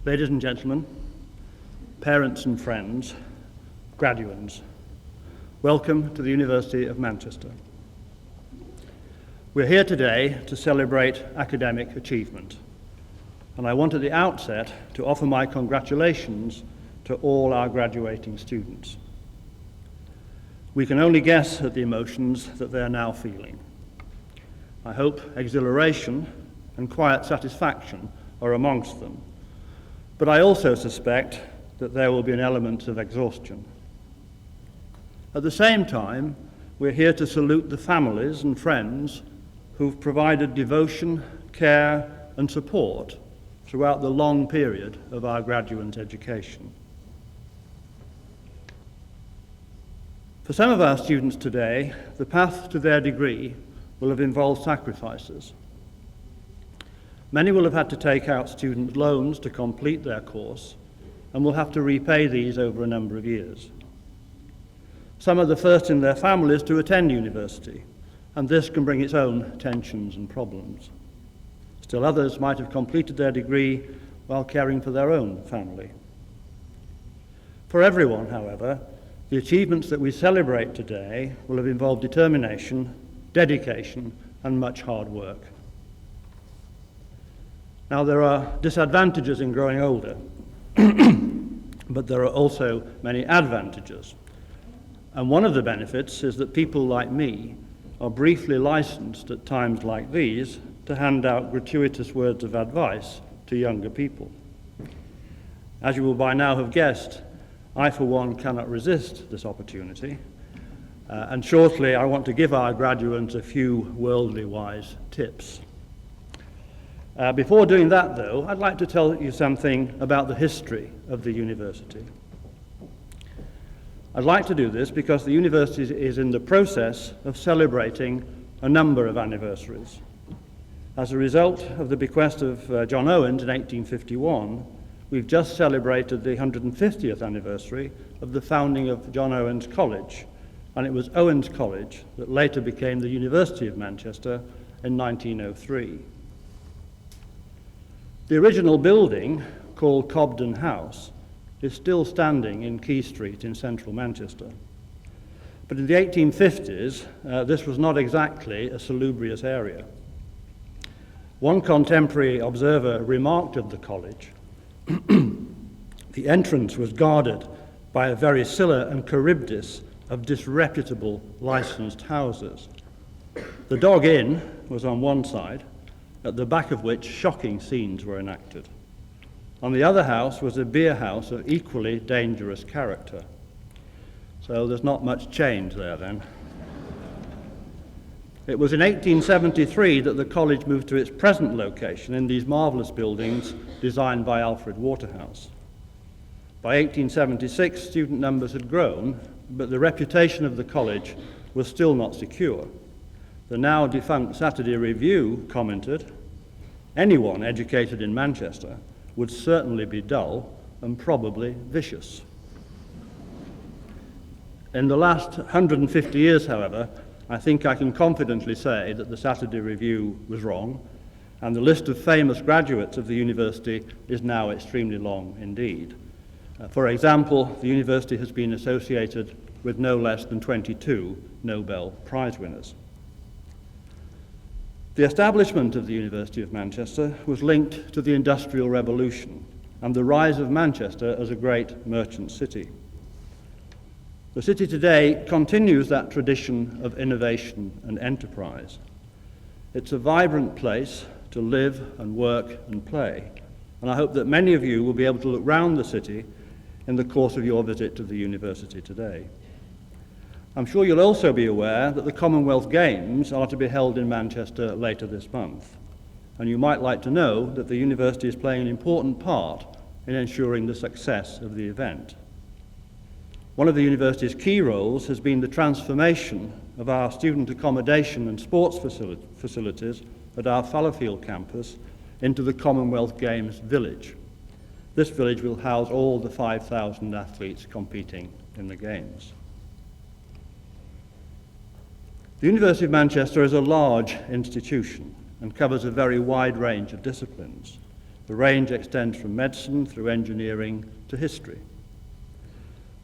Ladies and gentlemen, parents and friends, graduands, welcome to the University of Manchester. We're here today to celebrate academic achievement, and I want at the outset to offer my congratulations to all our graduating students. We can only guess at the emotions that they are now feeling. I hope exhilaration and quiet satisfaction are amongst them, but I also suspect that there will be an element of exhaustion. At the same time, we're here to salute the families and friends who've provided devotion, care, and support throughout the long period of our graduate education. For some of our students today, the path to their degree will have involved sacrifices. Many will have had to take out student loans to complete their course and will have to repay these over a number of years. Some are the first in their families to attend university, and this can bring its own tensions and problems. Still others might have completed their degree while caring for their own family. For everyone, however, the achievements that we celebrate today will have involved determination, dedication, and much hard work. Now, there are disadvantages in growing older, but there are also many advantages. And one of the benefits is that people like me are briefly licensed at times like these to hand out gratuitous words of advice to younger people. As you will by now have guessed, I for one cannot resist this opportunity, and shortly I want to give our graduates a few worldly wise tips. Before doing that, though, I'd like to tell you something about the history of the university. I'd like to do this because the university is in the process of celebrating a number of anniversaries. As a result of the bequest of John Owens in 1851, we've just celebrated the 150th anniversary of the founding of John Owens College, and it was Owens College that later became the University of Manchester in 1903. The original building, called Cobden House, is still standing in Quay Street in central Manchester. But in the 1850s, this was not exactly a salubrious area. One contemporary observer remarked of the college, the entrance was guarded by a very Scylla and Charybdis of disreputable licensed houses. The Dog Inn was on one side, at the back of which shocking scenes were enacted. On the other house was a beer house of equally dangerous character. So there's not much change there then. It was in 1873 that the college moved to its present location in these marvellous buildings designed by Alfred Waterhouse. By 1876, student numbers had grown, but the reputation of the college was still not secure. The now defunct Saturday Review commented, "Anyone educated in Manchester would certainly be dull and probably vicious." In the last 150 years, however, I think I can confidently say that the Saturday Review was wrong, and the list of famous graduates of the university is now extremely long indeed. For example, the university has been associated with no less than 22 Nobel Prize winners. The establishment of the University of Manchester was linked to the Industrial Revolution and the rise of Manchester as a great merchant city. The city today continues that tradition of innovation and enterprise. It's a vibrant place to live and work and play, and I hope that many of you will be able to look round the city in the course of your visit to the university today. I'm sure you'll also be aware that the Commonwealth Games are to be held in Manchester later this month, and you might like to know that the university is playing an important part in ensuring the success of the event. One of the university's key roles has been the transformation of our student accommodation and sports facilities at our Fallowfield campus into the Commonwealth Games Village. This village will house all the 5,000 athletes competing in the Games. The University of Manchester is a large institution and covers a very wide range of disciplines. The range extends from medicine through engineering to history.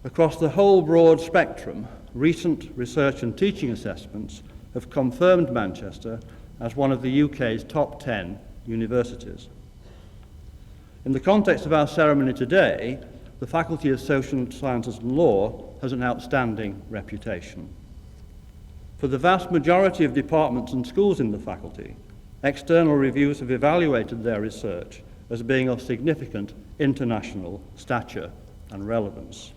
Across the whole broad spectrum, recent research and teaching assessments have confirmed Manchester as one of the UK's top 10 universities. In the context of our ceremony today, the Faculty of Social Sciences and Law has an outstanding reputation. For the vast majority of departments and schools in the faculty, external reviews have evaluated their research as being of significant international stature and relevance.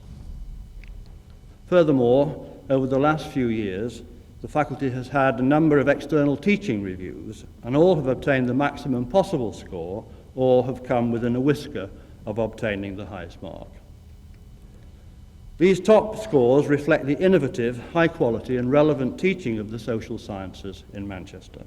Furthermore, over the last few years, the faculty has had a number of external teaching reviews, and all have obtained the maximum possible score or have come within a whisker of obtaining the highest mark. These top scores reflect the innovative, high quality and relevant teaching of the social sciences in Manchester.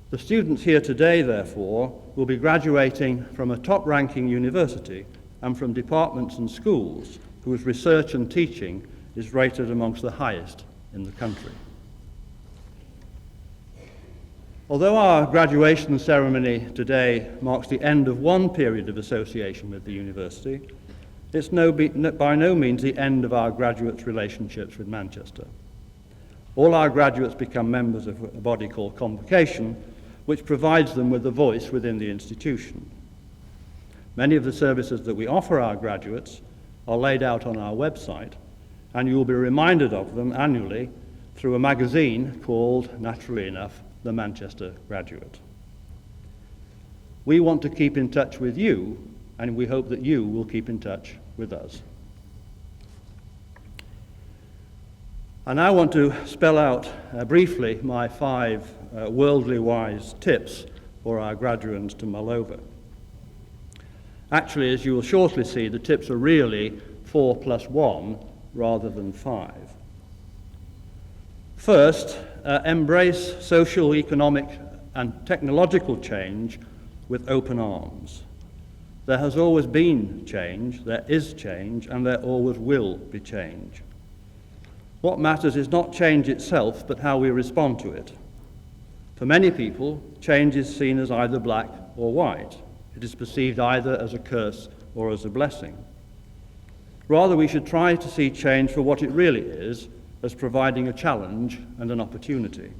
The students here today, therefore, will be graduating from a top-ranking university and from departments and schools whose research and teaching is rated amongst the highest in the country. Although our graduation ceremony today marks the end of one period of association with the university, it's by no means the end of our graduates' relationships with Manchester. All our graduates become members of a body called Convocation, which provides them with a voice within the institution. Many of the services that we offer our graduates are laid out on our website, and you will be reminded of them annually through a magazine called, naturally enough, The Manchester Graduate. We want to keep in touch with you, and we hope that you will keep in touch with us. I now want to spell out briefly my 5 worldly wise tips for our graduates to mull over. Actually, as you will shortly see, the tips are really 4 plus 1 rather than 5. First, embrace social, economic and technological change with open arms. There has always been change, there is change, and there always will be change. What matters is not change itself, but how we respond to it. For many people, change is seen as either black or white. It is perceived either as a curse or as a blessing. Rather, we should try to see change for what it really is, as providing a challenge and an opportunity.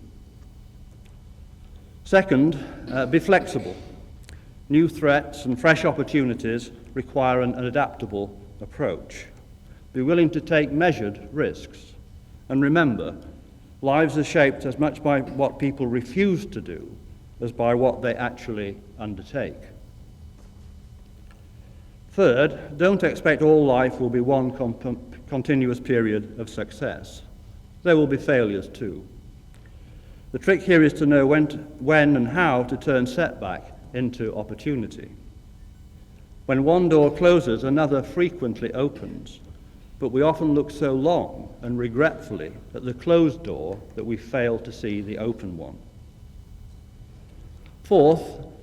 Second, be flexible. New threats and fresh opportunities require an adaptable approach. Be willing to take measured risks. And remember, lives are shaped as much by what people refuse to do as by what they actually undertake. Third, don't expect all life will be one continuous period of success. There will be failures too. The trick here is to know when and how to turn setback into opportunity. When one door closes, another frequently opens, but we often look so long and regretfully at the closed door that we fail to see the open one. Fourth,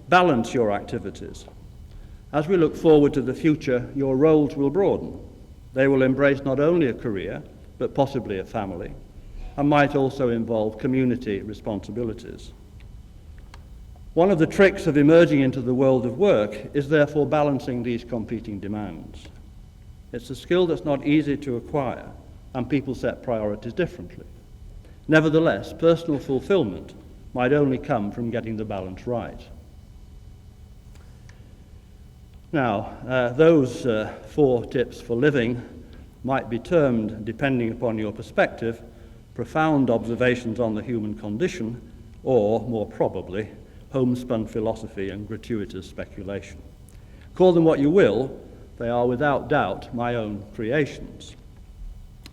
balance your activities. As we look forward to the future, your roles will broaden. They will embrace not only a career, but possibly a family, and might also involve community responsibilities. One of the tricks of emerging into the world of work is therefore balancing these competing demands. It's a skill that's not easy to acquire, and people set priorities differently. Nevertheless, personal fulfillment might only come from getting the balance right. Now, those 4 tips for living might be termed, depending upon your perspective, profound observations on the human condition, or, more probably, homespun philosophy and gratuitous speculation. Call them what you will, they are without doubt my own creations.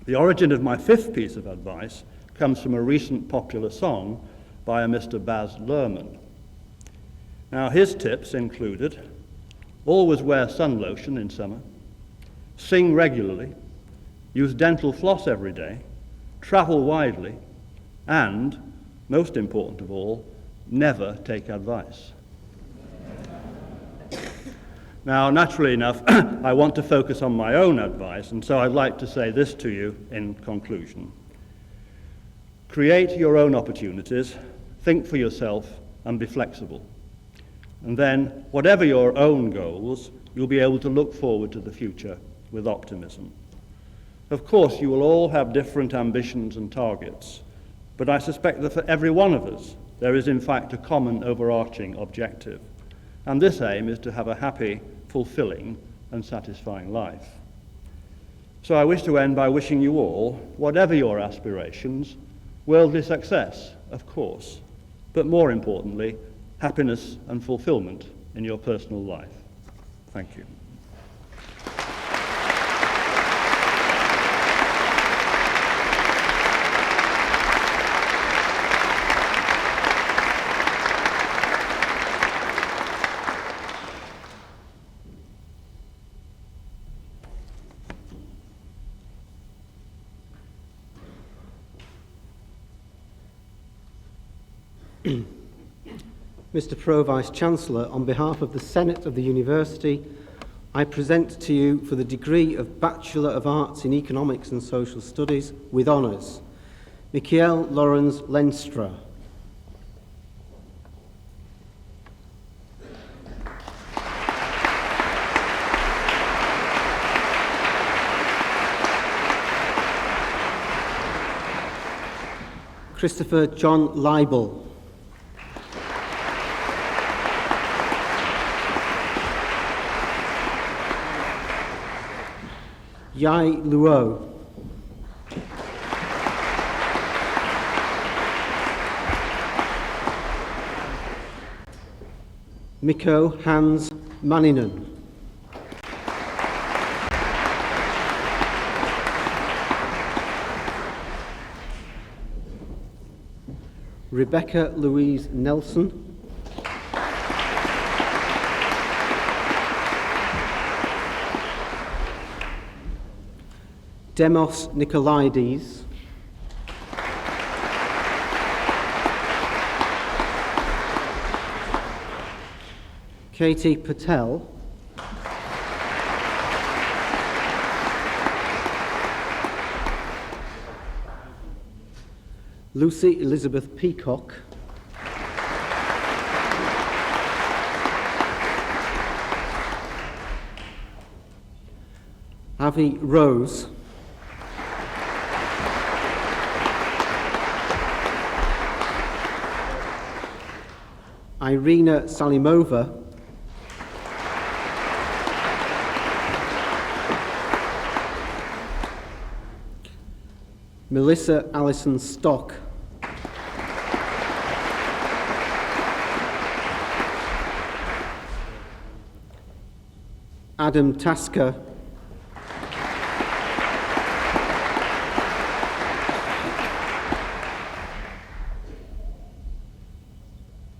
The origin of my 5th piece of advice comes from a recent popular song by a Mr. Baz Luhrmann. Now, his tips included: always wear sun lotion in summer, sing regularly, use dental floss every day, travel widely, and, most important of all, never take advice. Now, naturally enough, I want to focus on my own advice, and so I'd like to say this to you in conclusion. Create your own opportunities, think for yourself, and be flexible. And then, whatever your own goals, you'll be able to look forward to the future with optimism. Of course, you will all have different ambitions and targets, but I suspect that for every one of us, there is in fact a common overarching objective. And this aim is to have a happy, fulfilling, and satisfying life. So I wish to end by wishing you all, whatever your aspirations, worldly success, of course, but more importantly, happiness and fulfillment in your personal life. Thank you. Mr. Pro-Vice-Chancellor, on behalf of the Senate of the University, I present to you for the degree of Bachelor of Arts in Economics and Social Studies with honours, Michael Lorenz Lenstra. Christopher John Leibel. Yai Luo. Mikko Hans Manninen. Rebecca Louise Nelson. Demos Nikolaides. Katie Patel. Lucy Elizabeth Peacock. Avi Rose. Irina Salimova. Melissa Allison Stock. Adam Tasker.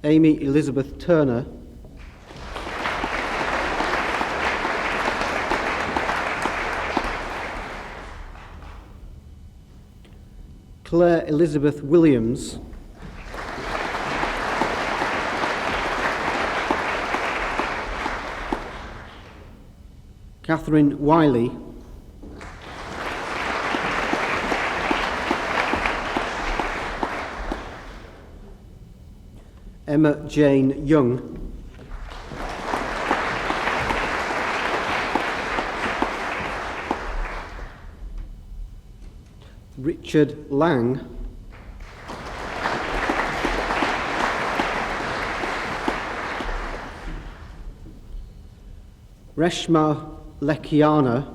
Amy Elizabeth Turner. Claire Elizabeth Williams. Catherine Wiley. Emma Jane Young. Richard Lang. Reshma Lekiana.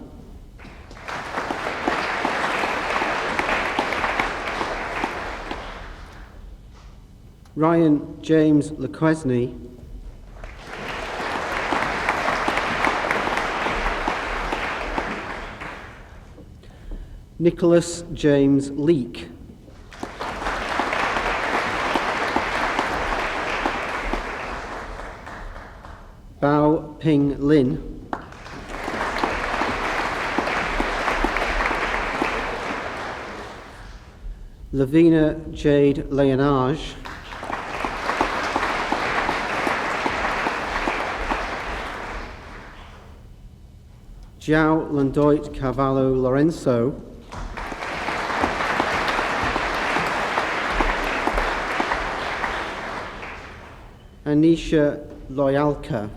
Ryan James LeQuesney. Nicholas James Leake. Bao Ping Lin. Lavina Jade Leonage. João Landoit Carvalho Lorenzo. Anisha Loyalka,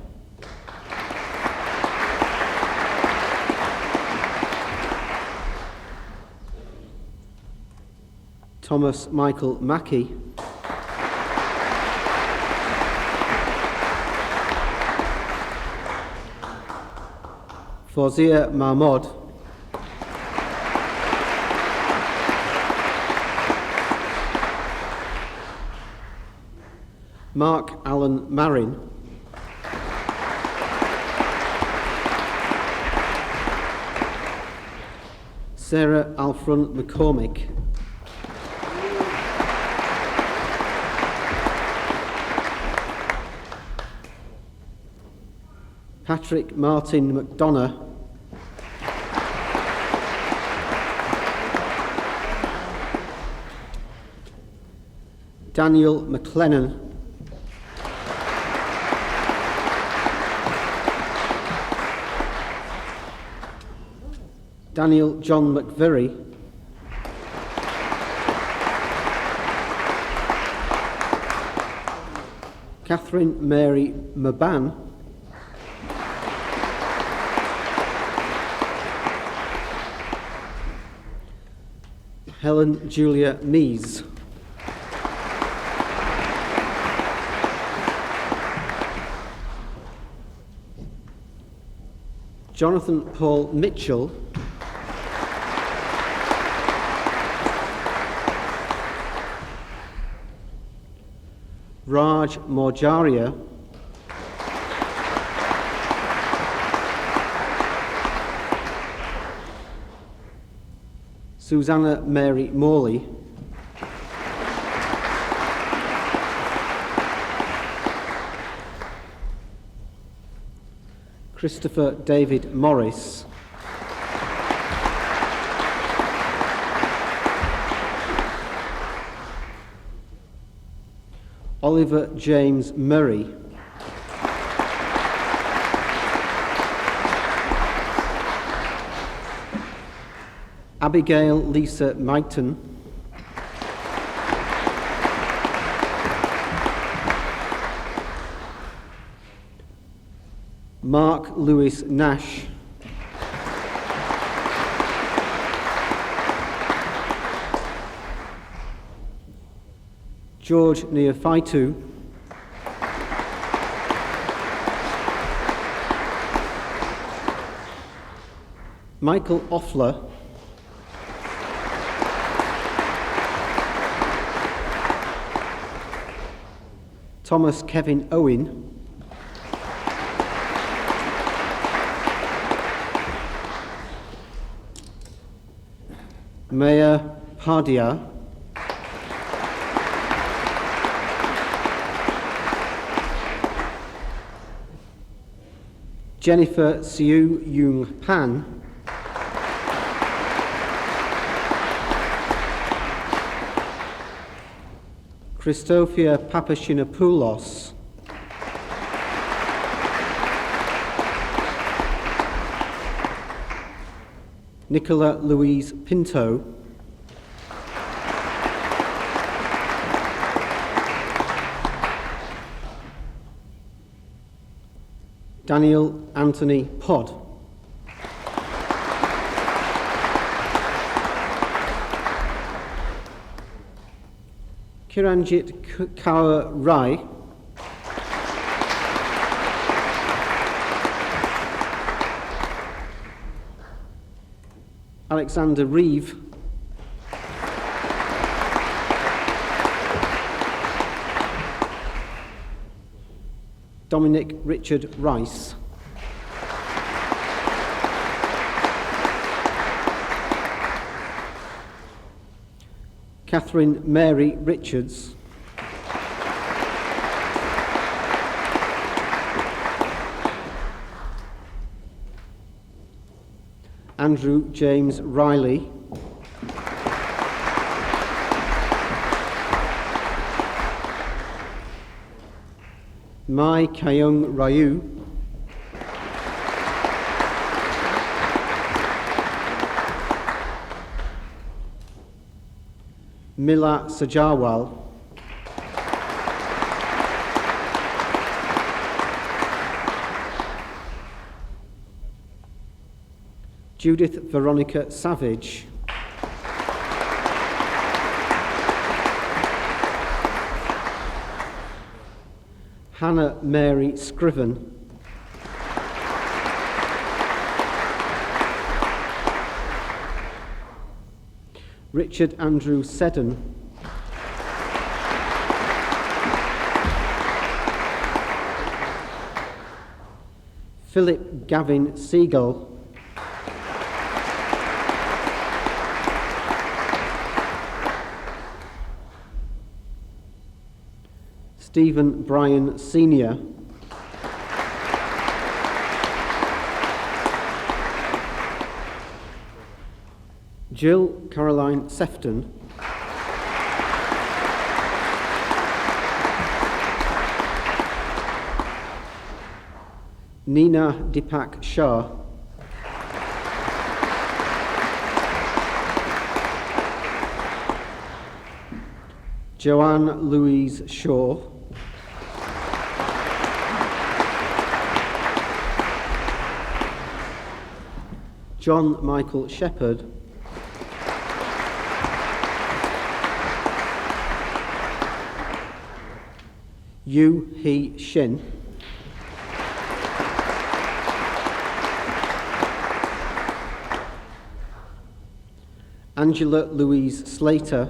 Thomas Michael Mackey, Fawzia Mahmood, Mark Allen Marin, Sarah Alfron McCormick, Patrick Martin McDonough, Daniel McLennan, Daniel John McViry, Catherine Mary Maban, Helen Julia Mees, Jonathan Paul Mitchell, Raj Morjaria, Susanna Mary Morley, Christopher David Morris, Oliver James Murray, Abigail Lisa Mighton, Mark Lewis Nash, George Neophytou, Michael Offler, Thomas Kevin Owen, Maya Pardia, Jennifer Siu Yung Pan, Christophia Papashinopoulos, Nicola Louise Pinto, Daniel Anthony Podd, Kiranjit Kaur Rai, Alexander Reeve, Dominic Richard Rice, Catherine Mary Richards, Andrew James Riley, Mai Kyung Ryu, Mila Sajawal, Judith Veronica Savage. Hannah Mary Scriven. Richard Andrew Seddon. Philip Gavin Seagull. Stephen Bryan Sr. Jill Caroline Sefton. Nina Deepak Shah. Joanne Louise Shaw. John Michael Shepherd. Yu He Shin. Angela Louise Slater.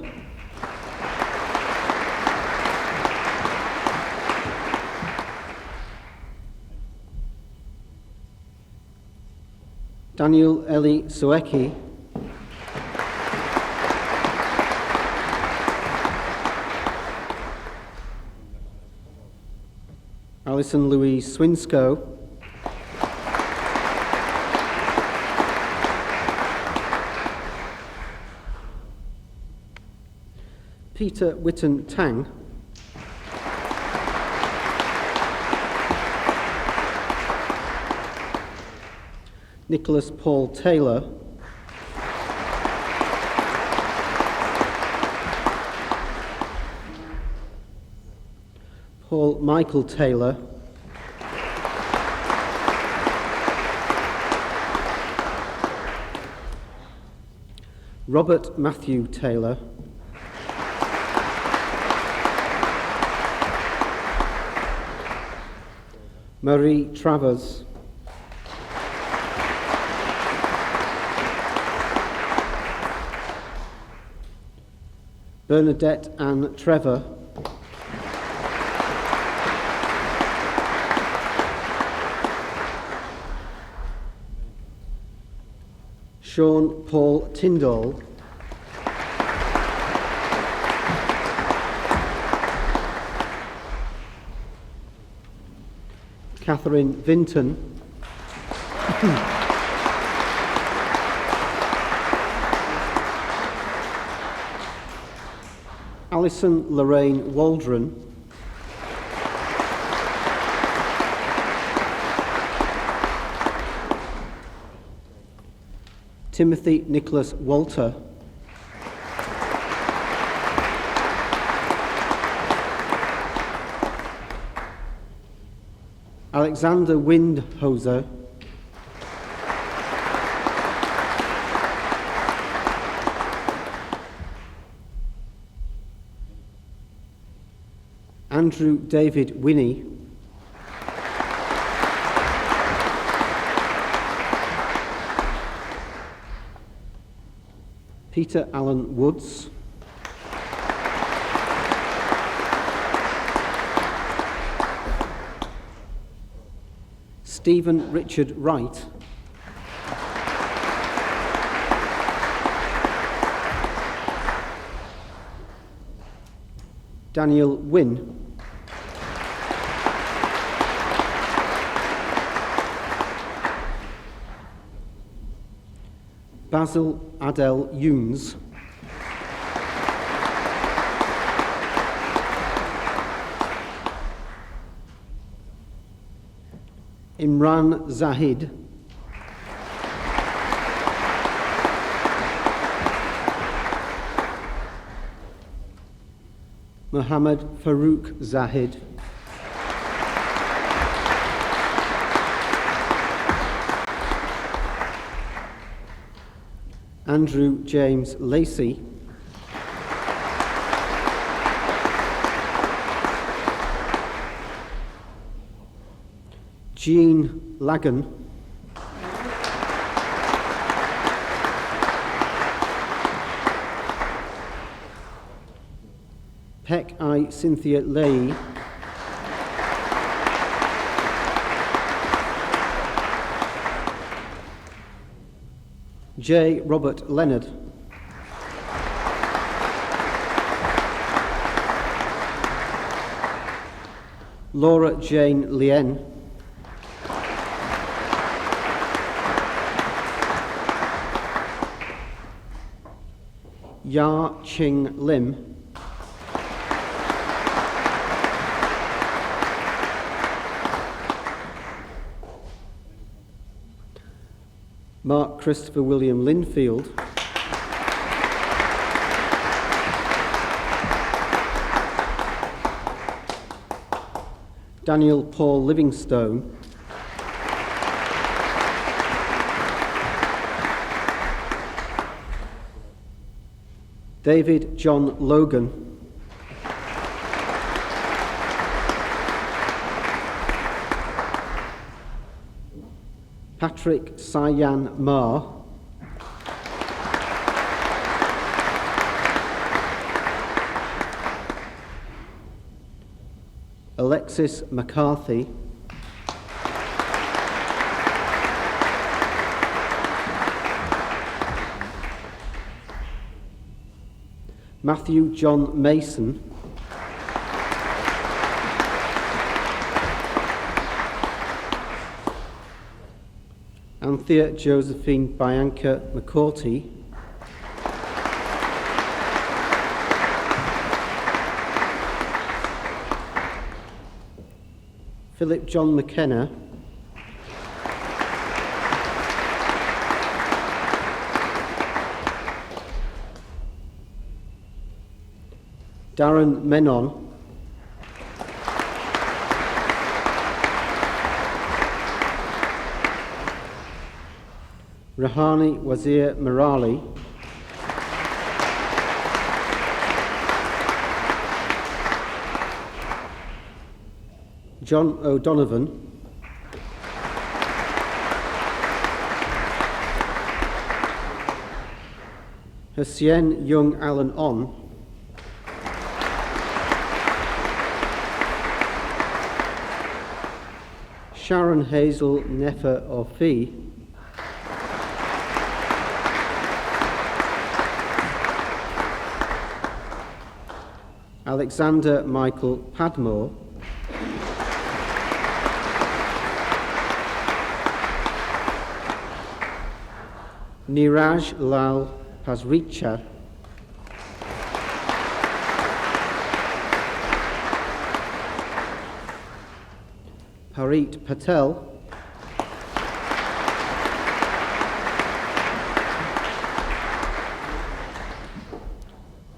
Daniel Eli Soeki. Alison Louise Swinscoe. Peter Witten Tang. Nicholas Paul Taylor. Paul Michael Taylor. Robert Matthew Taylor. Marie Travers. Bernadette Ann Trevor. Sean Paul Tyndall. Catherine Vinton. Alison Lorraine Waldron. Timothy Nicholas Walter. Alexander Windhoser. Andrew David Winnie. Peter Allen Woods. Stephen Richard Wright. Daniel Wynne. Basil Adel Younes. Imran Zahid. Mohammed Farouk Zahid. Andrew James Lacey, Jean Lagan, Peck I. Cynthia Leahy, J. Robert Leonard, Laura Jane Lien, Ya Ching Lim, Mark Christopher William Linfield, Daniel Paul Livingstone, David John Logan, Patrick Sayan Ma, Alexis McCarthy, Matthew John Mason, Anthea Josephine Bianca McCourty, Philip John McKenna, Darren Menon, Rahani Wazir Merali, John O'Donovan, Hsien Young Allen On, Sharon Hazel Nefer Orfi, Alexander Michael Padmore, Niraj Lal Pasricha, Harit Patel,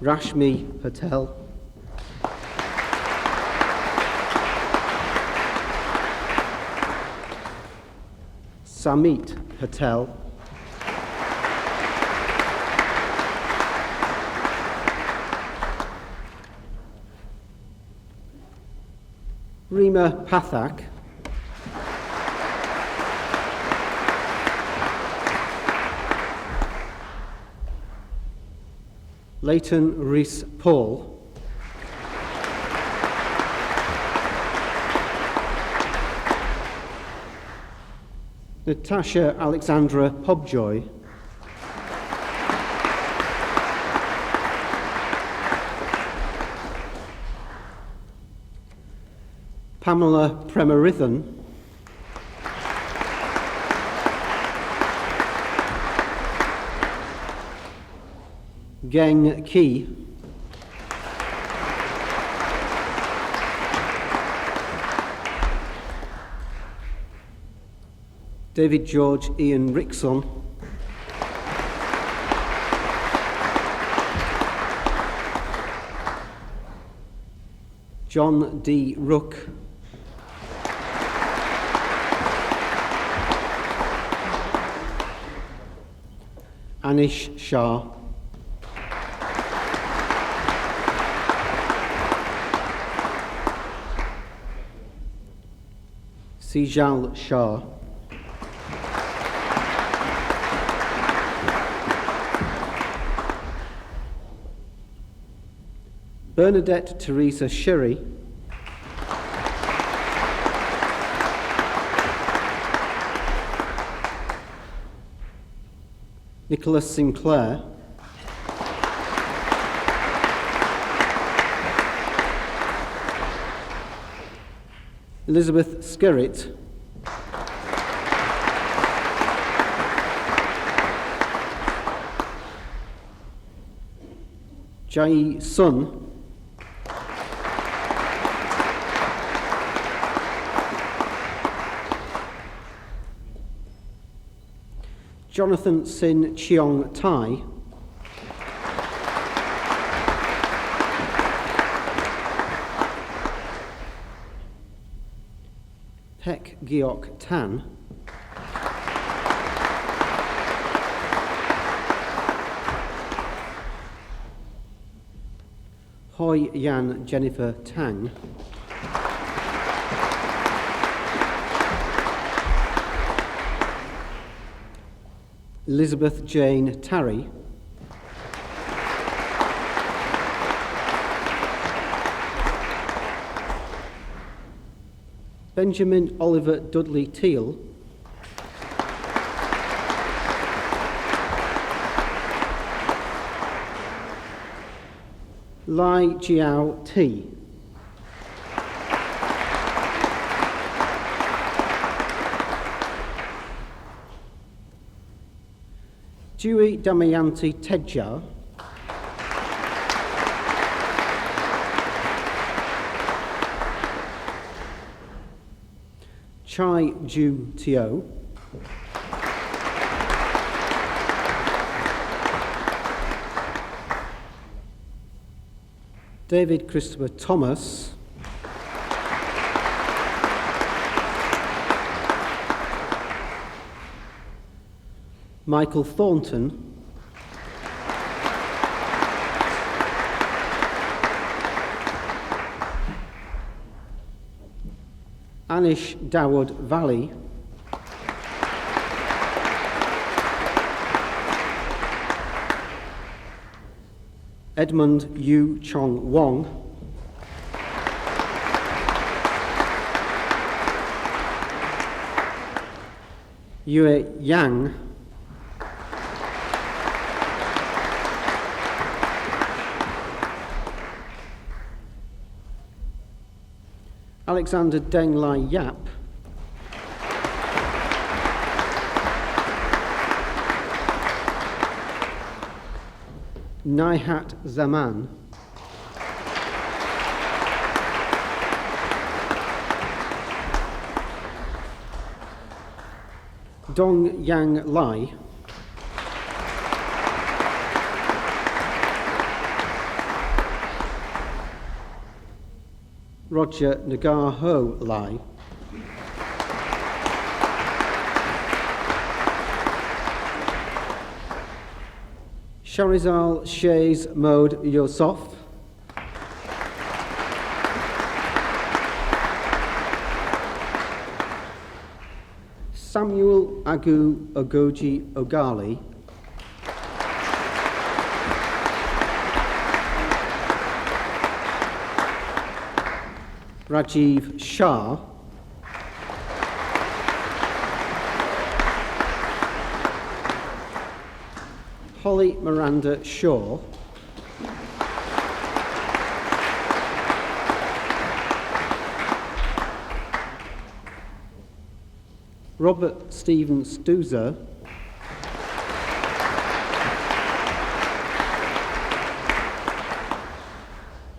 Rashmi Patel, Samit Patel, Rima Pathak, Leighton Rhys Paul, Natasha Alexandra Pobjoy, Pamela Premarithan, Geng Ki, David George Ian Rickson, John D. Rook, Anish Shah, Sijal Shah, Bernadette Teresa Sherry, Nicholas Sinclair, Elizabeth Skerritt, Jai Sun, Jonathan Sin Cheong Tai, Pek Geok Tan, Hoi Yan Jennifer Tang, Elizabeth Jane Tarry, Benjamin Oliver Dudley Teal, Lai Jiao T, Dewey Damayanti Tedjar, Chai Ju Tio, David Christopher Thomas, Michael Thornton, Anish Dawood Valley, Edmund Yu Chong Wong, Yue Yang, Alexander Deng Lai Yap, Nihat Zaman, Dong Yang Lai, Roger Nagar Ho Lai, Sharizal Shays Mode Yosef, Samuel Agu Ogoji Ogali, Rajiv Shah, Holly Miranda Shaw, Robert Stephen Stuzer,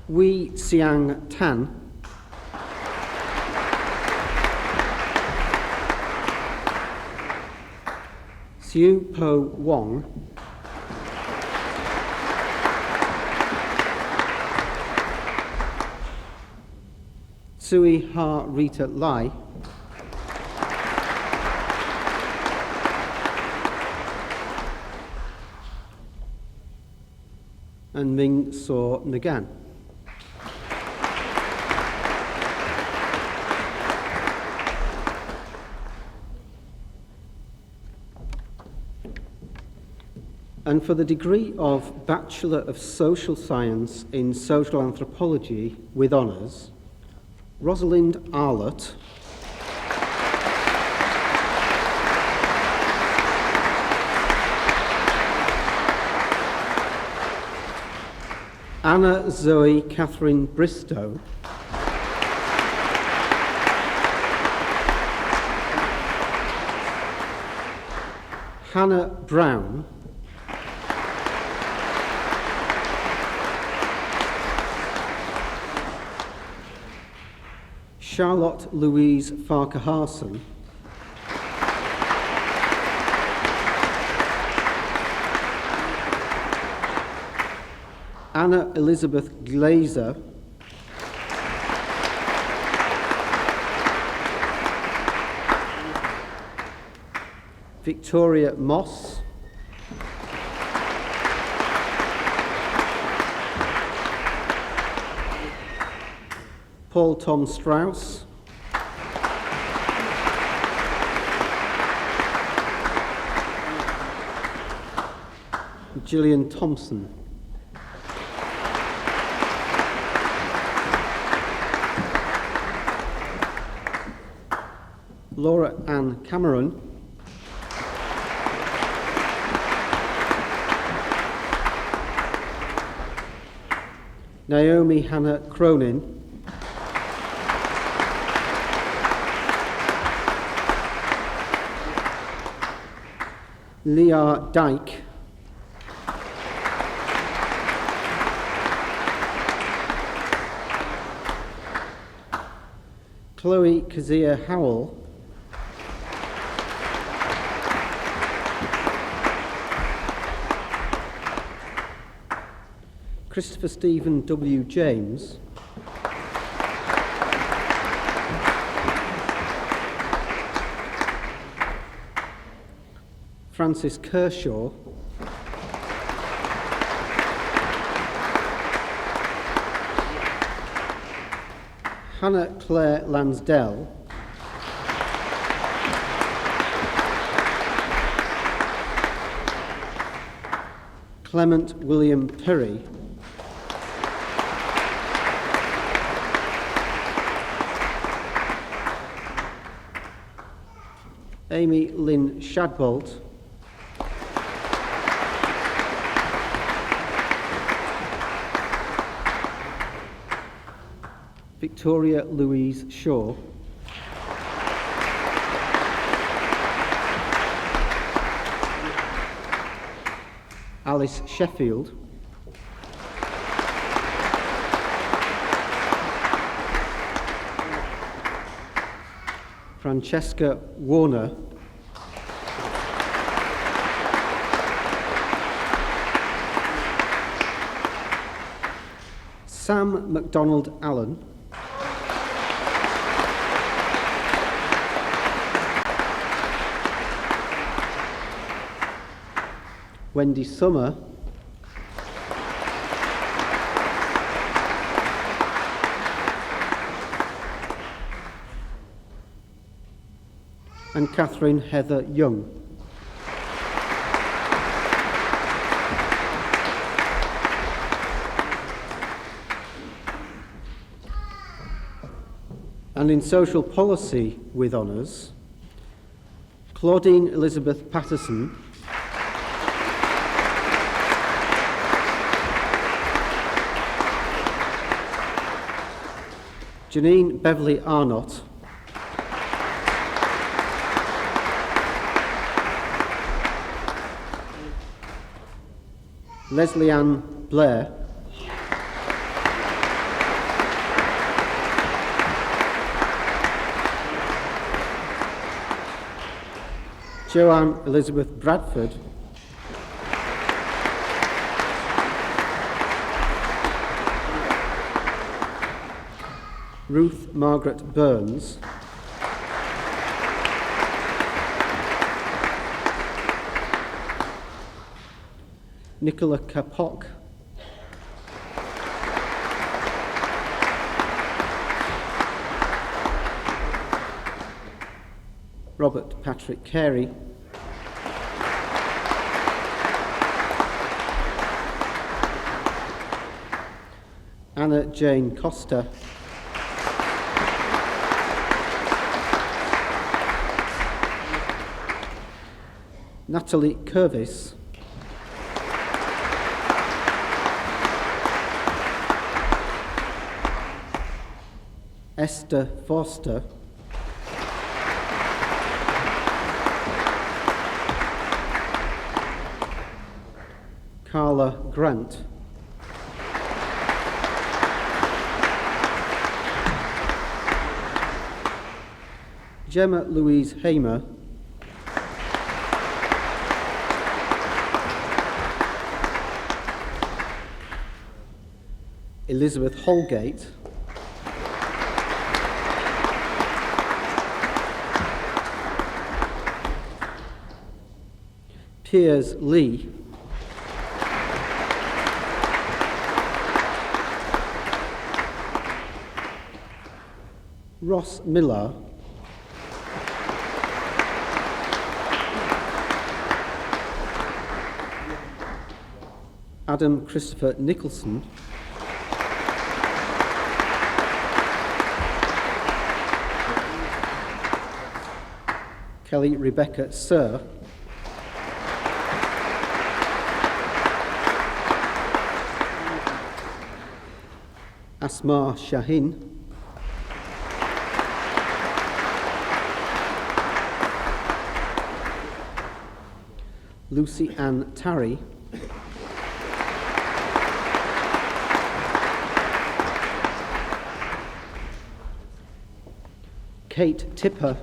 Wei Xiang Tan, Siu Po Wong, Sui Ha Rita Lai, and Ming So Nagan. And for the degree of Bachelor of Social Science in Social Anthropology with honours, Rosalind Arlott, Anna Zoe Catherine Bristow, Hannah Brown, Charlotte Louise Farquharson, Anna Elizabeth Glazer, Victoria Moss, Paul Tom Strauss, Gillian Thompson, Laura Ann Cameron, Naomi Hannah Cronin, Leah Dyke, Chloe Kazia Howell, Christopher Stephen W. James, Francis Kershaw, Hannah Claire Lansdell, Clement William Perry, Amy Lynn Shadbolt, Victoria Louise Shaw, Alice Sheffield, Francesca Warner, Sam MacDonald Allen, Wendy Summer, and Catherine Heather Young. And in social policy with honours, Claudine Elizabeth Patterson, Janine Beverly Arnott, Leslie Ann Blair, Joanne Elizabeth Bradford, Ruth Margaret Burns, Nicola Kapok, Robert Patrick Carey, Anna Jane Costa, Natalie Curvis, Esther Foster, Carla Grant, Gemma Louise Hamer, Elizabeth Holgate, Piers Lee, Ross Miller, Adam Christopher Nicholson, Kelly Rebecca Sir, Asma Shahin, Lucy Ann Tarry, Kate Tipper,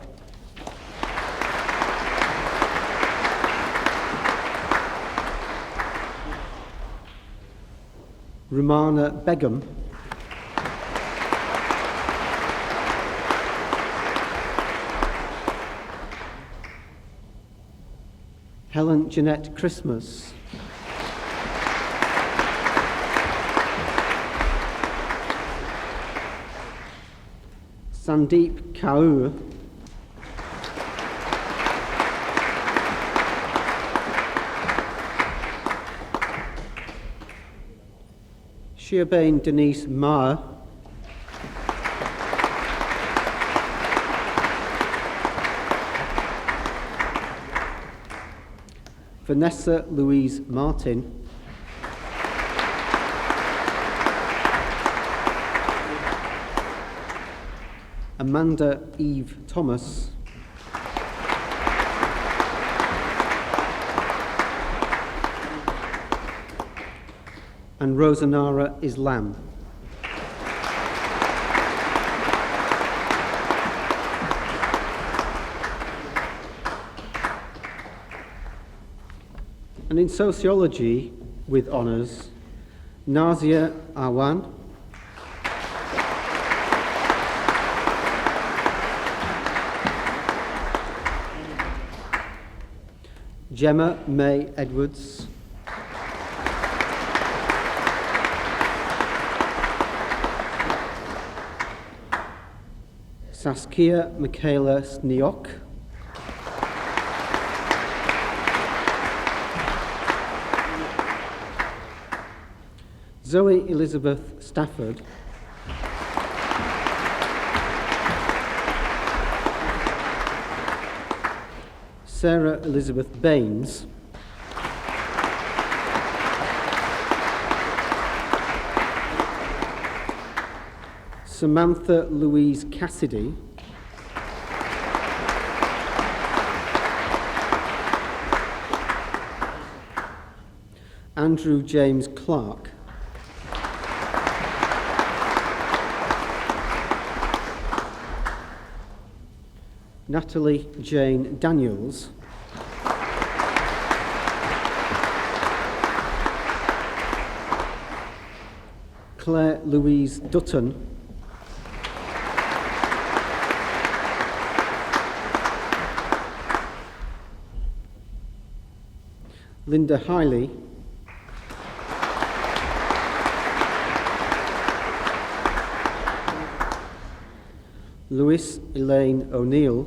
Rumana Begum, Helen Jeanette Christmas, Sandeep Kaur, Shearbain Denise Maher, Vanessa Louise Martin, Amanda Eve Thomas, and Rosanara Islam. And in sociology, with honours, Nazia Awan, Gemma May Edwards, Saskia Michaela Sniok, Zoe Elizabeth Stafford, Sarah Elizabeth Baines, Samantha Louise Cassidy, Andrew James Clark, Natalie Jane Daniels, Claire Louise Dutton, Linda Hiley, Louis Elaine O'Neill,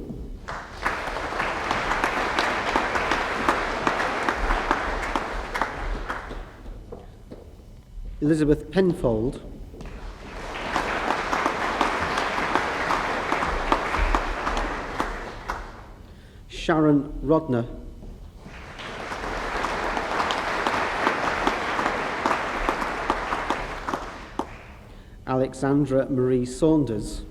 Elizabeth Penfold, Sharon Rodner, Alexandra Marie Saunders,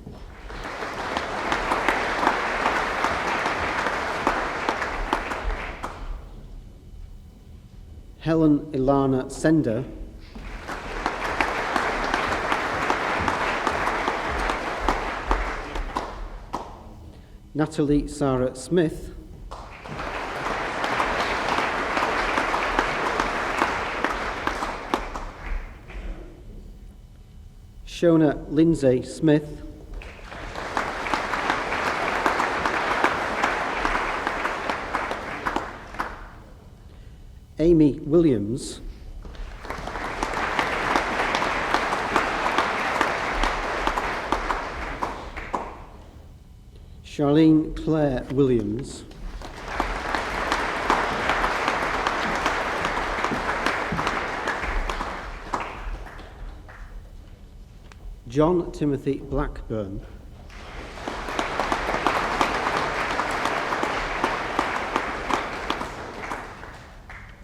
Helen Ilana Sender, Natalie Sarah Smith, Shona Lindsay Smith, Amy Williams, Charlene Claire Williams, John Timothy Blackburn,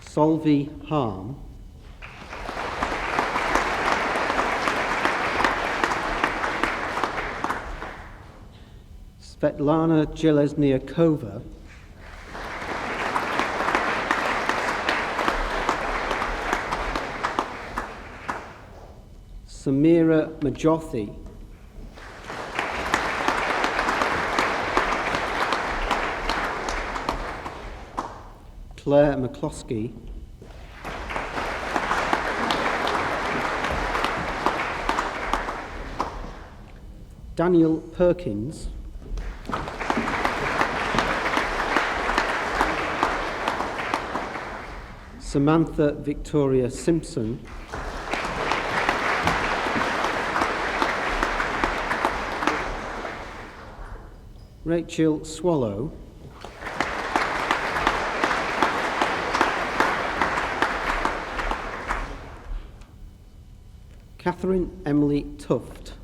Solvi Harm, Svetlana Jelezniakova, Samira Majothi, Claire McCloskey, Daniel Perkins, Samantha Victoria Simpson, Rachel Swallow, Catherine Emily Tuft,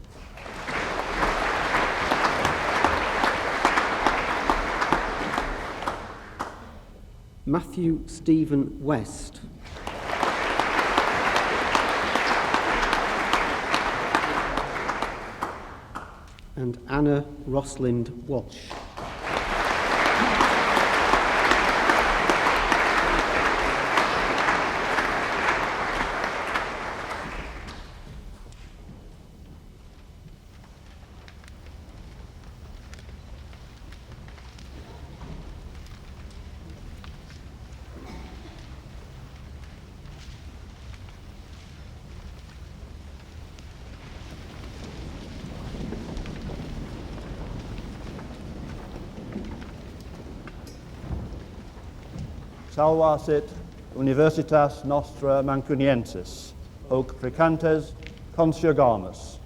Matthew Stephen West, and Anna Rosalind Walsh. Salvasit Universitas Nostra Mancuniensis, hoc precantes consurgamus.